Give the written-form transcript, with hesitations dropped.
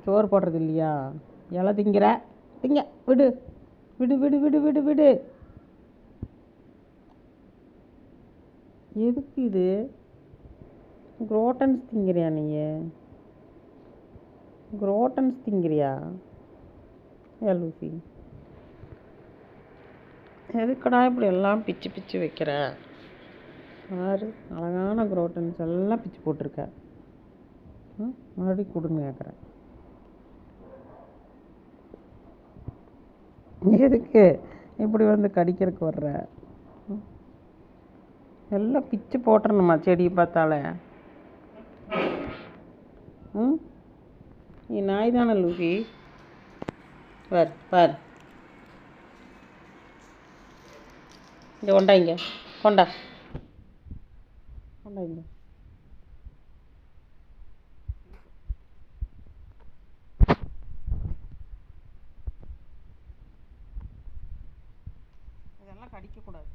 சோறு போடுறது இல்லையா? இலை திங்கிற, திங்க விடு, விடு விடு விடு விடு விடு. எதுக்கு இது? குரோட்டன்ஸ் திங்கிறியா நீ? குரோட்டன்ஸ் திங்கிறியா? லூசி, எதுக்கடா இப்படி எல்லாம் பிச்சு பிச்சு வைக்கிற? பாரு, அழகான குரோட்டன்ஸ் எல்லாம் பிச்சு போட்டிருக்க. மறுபடியும் கொடுன்னு கேட்குறேன். எதுக்கு இப்படி வந்து கடிக்கிறதுக்கு வர்ற? எல்லாம் பிச்சு போட்டுறணுமா செடியை பார்த்தாலே? நீ நாய் தானே லூசி? பார் பார், இங்கே கொண்டா, இங்கே கொண்டா, கொண்டா இங்கே. இதெல்லாம் கடிக்கக்கூடாது.